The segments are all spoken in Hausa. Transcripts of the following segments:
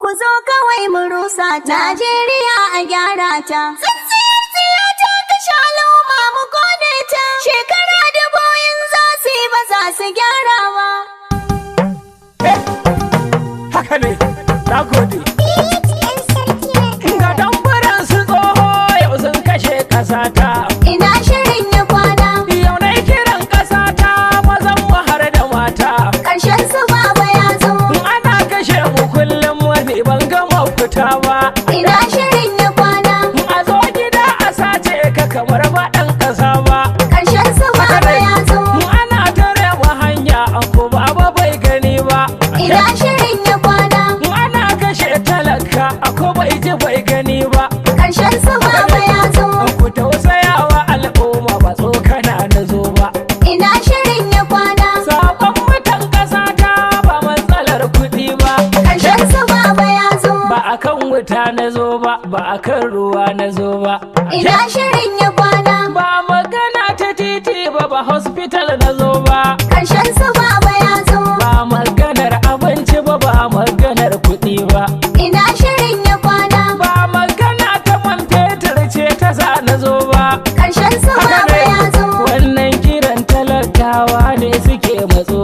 Ku zo kawai mu rusa ta. Najeriya a gyara ta. Tsintsiyar tsiya ta kashe al'umma mu kone ta. Shekara 1000 in za su yi ba za su gyara ba. Haka ne, na gode. Ga dambaran su tsoho yau sun kashe ƙasata. Ina shirin ya kwana. Yau na kiran ƙasata mazan mu har da mata. Ƙarshen su baba ya zo. Ana kashe mu kullum wani ban gama fita ba. Ina shirin ya kwana. A zo gida a sace ka kamar ba ɗan ƙasa ba. Ƙarshen su baba ya zo. Ana tare mu hanya ko baba bai gani ba. Ina shirin ya kwana. Ana kashe talaka ko bai ji bai gani ba. Ƙarshen su baba ya zo. Ku tausayawa al'umma ba tsokana na zo ba. Ina shirin ya kwana. Sakon mutan ƙasa ta ba matsalar kuɗi ba. Ƙarshen su baba ya zo. Ba akan wuta na zo ba, ba akan ruwa na zo ba. Ina shirin ya kwana. Ba magana ta titi ba, ba hospital na zo ba. Ƙarshen su baba ya zo. Ba maganar abinci ba, ba maganar kuɗi ba. Ina shirin ya kwana. Ba magana ta man fetur ce ta sa na zo ba. Ƙarshen su baba ya zo. Wannan kiran talakawa ne suke matso.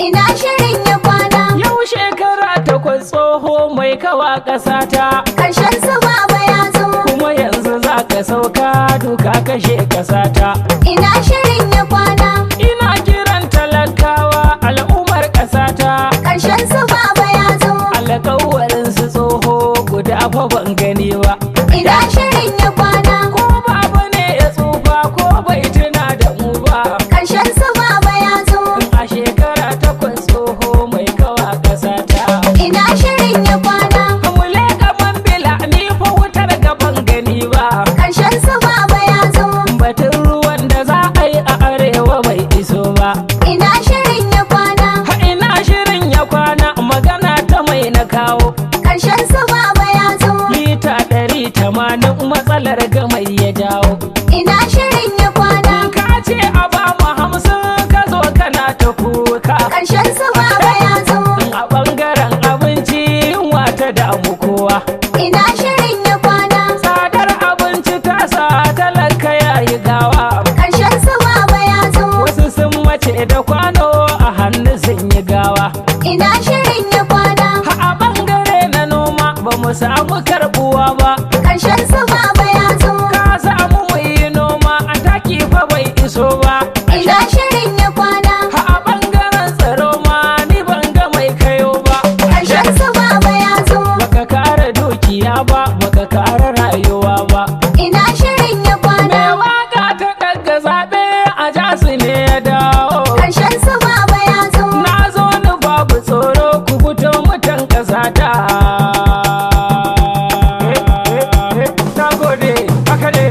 Ina shirin ya kwana. Yau shekara 8 tsoho mai kawa ƙasata. Ƙarshen su baba ya zo. Kuma yanzu za ka sauka duka kashe ƙasata. Ina shirin ya kwana. Ina kiran talakawa al'ummar ƙasata. Ƙarshen su baba ya zo. Alƙawarin su tsoho guda fa ban gani ba. Ina shirin ya kwana. Ko baba ne ya tsufa ko bai tuna da mu ba. Ƙarshen su baba ya zo. A shekara 8 tsoho mai kawa ƙasata. Ina shirin ya kwana. Mule kaman bila ni fa wutar gaban gani ba. Ƙarshen su baba ya zo. Batun ruwan da za a yi a arewa bai iso ba. Ina shirin ya kwana. Ha ina shirin ya kwana magana ta mai na kawo. Ƙarshen su baba ya zo. Lita 180 matsalar gamai ya jawo. Ina shirin ya kwana. Ka ce a ba mu 50 ka zo kana ta kuka. Ƙarshen su baba ya zo. A ɓangaren abinci yunwa ta damu kowa. Ina shirin ya kwana. Tsadar abinci ta sa talaka ya yi gawa. Ƙarshen su baba ya zo. Wasu sun mace da kwano a hannu sun yi gawa. Ina shirin ya kwana. Ha a ɓangare na noma ba mu samu karɓuwa ba. Ƙarshen su baba ya zo. Ka samu mu yi noma a taki fa bai iso ba. Ina shirin ya kwana. Ha a ɓangaren tsaro ma ni ban ga mai kayo ba. Ƙarshen su baba ya zo. Baka kare dukiya ba, baka kare rayuwa ba. Ina shirin ya kwana. Me waka ta ɗaga zaɓe a jasu ne ya dawo. Ƙarshen su baba ya zo. Na zo ni babu tsoro ku fito mutan ƙasata. Na gode, haka ne.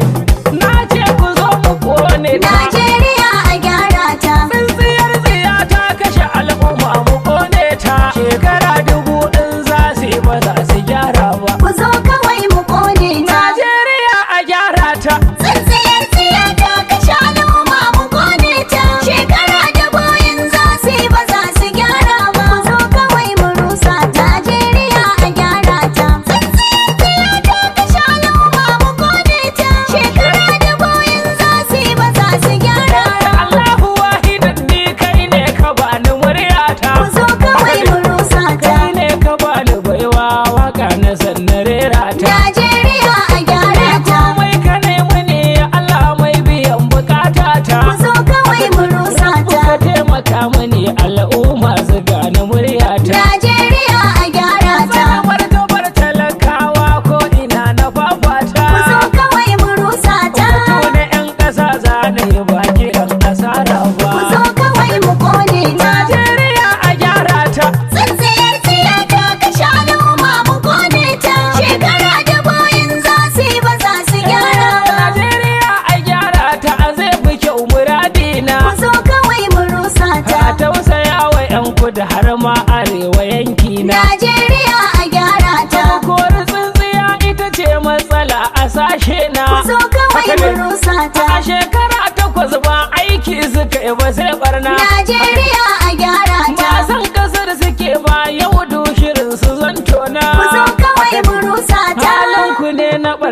Na ce ku zo mu kone ta. Najeriya a gyara ta. Tsintsiyar tsiya ta kashe al'umma mu kone ta. Shekara 1000 in za su yi ba za su gyara ba. Ku zo kawai mu kone ta. Najeriya a gyara ta. Tsintsiyar tsiya ta kashe al'umma mu kone ta. Shekara 1000 za su yi ba za su gyara ba. Ku zo kawai mu rusa ta. Najeriya a gyara ta. Tsintsiyar tsiya ta kashe al'umma mu kone ta. Shekara 1000 za su yi ba za su gyara ba. Allahu wahidan ni kai ne ka bani muryata. Ku zo kawai mu rusa ta. Kai ne ka bani baiwa waka na sannarera ta. Najeriya a gyara ta. Mai ka nemi ne Allah mai biyan bukata ta. Ku zo kawai mu rusa ta. Ka taimaka mini al'umma su gane muryata. Najeriya a gyara ta. Samar gabar talakawa ko ina na fafata. Ku zo kawai mu rusa ta. Fito na 'yan ƙasa zane ba kiran asara ba. Ku zo kawai mu kone ta. Najeriya a gyara ta. Tsintsiyar tsiya ta kashe al'umma mu kone ta. Shekara 1000 za su yi ba za su gyara ba. Najeriya a gyara ta zai fi kyau muradina. Ku zo kawai mu rusa ta. Ta tausaya wa 'yan kudu har ma arewa yankina. Najeriya a gyara ta. Kori tsintsiya ita ce matsala a sashe na. Ku zo kawai mu rusa ta. A shekara 8 ba aiki suka yi ba sai barna. Najeriya a gyara ta. Ba san kasar suke ba yau dushirin su zanto na. Ku zo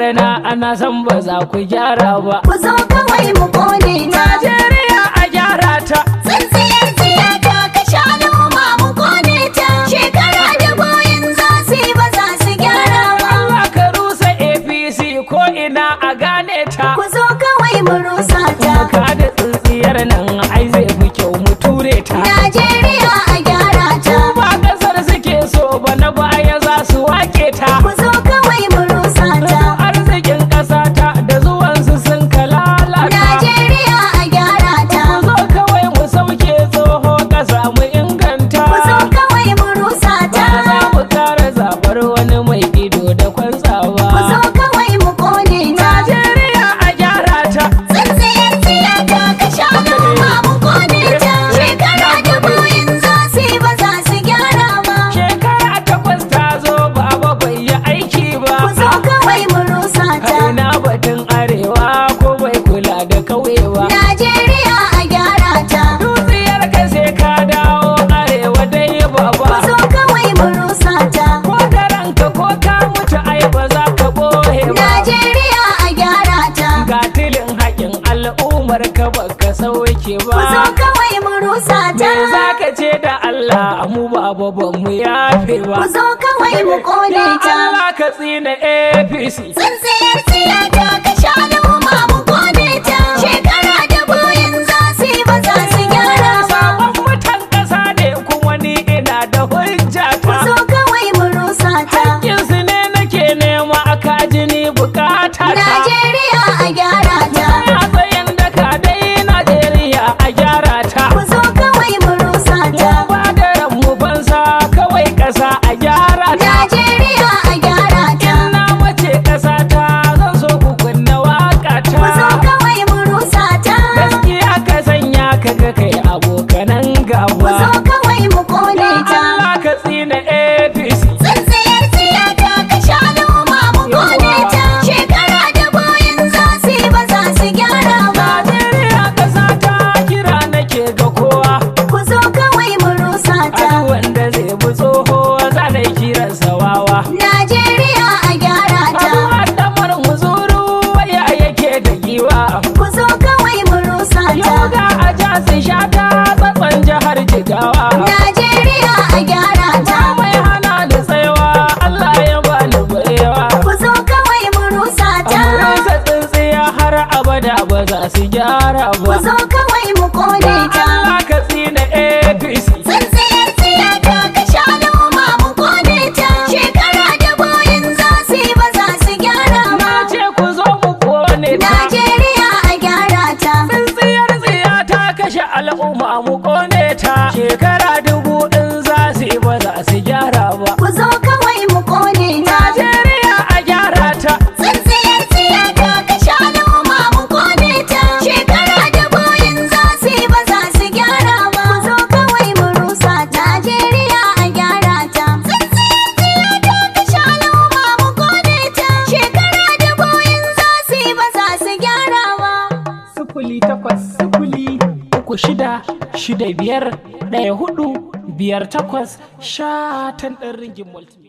barna ana san ba za ku gyara ba. ku zo kawai mu kone ta. Najeriya a gyara ta. Tsintsiyar siyasa kashe al'umma mu kone ta. Shekara da boyin za su yi ba za su gyara ba. Allah ka rusa APC ko ina a gane ta. Ku zo kawai mu rusa ta. Ka da tsintsiyar nan ai zai fi kyau mu ture ta. Najeriya a gyara ta. Ba kasar suke so ba na baya za su wake ta. Ku zo kawai mu rusa ta. Arzikin ƙasa ta da zuwansu sun kalalata. Najeriya a gyara ta. Ku zo kawai mu sauke tsoho ƙasa mu inganta. Ku zo kawai mu rusa ta. Ba za mu kara zaɓar wani mai ido da kwanzawa. Ku zo kawai mu kone ta. Najeriya a gyara ta. Tsintsiyar siyasa kashe al'umma mu kone ta. Shekara da boyin za su yi ba za su gyara ba. Shekara 8 ta zo baba bai yi aiki ba. Ku zo kawai mu rusa ta. Ina batun arewa ko bai kula da kauye ba. Najeriya a gyara ta. Dutsiyar ka sai ka dawo arewa dai baba. Ku zo kawai mu rusa ta. Ko da ranka ko ka mutu ai ba za ka bohe ba. Najeriya a gyara ta. Ga tilin haƙin al'ummar ka baka sauke Ku zo ba. kawai mu rusa Me ta. za ka ce da Allah mu baba ba mu yafe ba. Ku zo kawai mu kone ta. Allah ka tsina APC. Tsintsiyar siyasa kashe al'umma mu kone ta. Shekara da boyin za su yi ba za su gyara ba. Sabon mutan ƙasa ne kuma ni ina da hujja Ku ta. zo kawai mu rusa ta. Hakkinsu ne nake nema aka jini bukata ta. Najeriya a gyara ta. A tsayin daka dai Najeriya a gyara ta. Ku zo kawai mu rusa ta. Ba da ranmu fansa kawai ƙasa a gyara ta. Najeriya a gyara ta. Na mace ƙasa ta zan so ku kunna waka Ku zo ta. kawai mu rusa ta. Gaskiya ka sanya ka ga kai abokanan Ku gaba. zo kawai mu kone ta. Allah ka tsina APC. Tsintsiyar siyasa kashe al'umma mu kone ta. Shekara da boyin za su yi ba za su gyara ba. Najeriya ƙasa ta kira nake ga kowa. Ku zo kawai mu rusa ta. Duk wanda zai bi tsoho za na kiran sawawa. Najeriya a gyara ta. Abu haddamar muzuru waya yake da giwa. Ku zo kawai mu rusa ta. Yoga a jasi shata tsatson jihar Jigawa. Najeriya a gyara ta. Mai hana da tsayawa Allah ya bani barewa. Ku zo kawai mu rusa ta. Rusa tsintsiya har abada ba za su gyara Ku ba. zo kawai mu kone ta. Allah ka tsina APC. Tsintsiyar siyasa kashe al'umma mu kone ta. Shekara da boyin za su yi ba za su gyara ba. Na ce ku zo mu kone ta. Najeriya a gyara ta. Tsintsiyar tsiya ta kashe al'umma mu kone ta. Shekara 1000 in za su yi ba za su gyara ba. Ku zo kawai mu kone ta. Najeriya a gyara ta. Tsintsiyar siyasa kashe al'umma mu kone ta. Shekara da boyin za su yi ba za su gyara ba. Ku zo kawai mu rusa ta. Najeriya a gyara ta. Tsintsiyar siyasa kashe al'umma mu kone ta. Shekara da boyin za su yi ba za su gyara ba. 0800 36 65 14 58 Shatan ɗan ringin multi.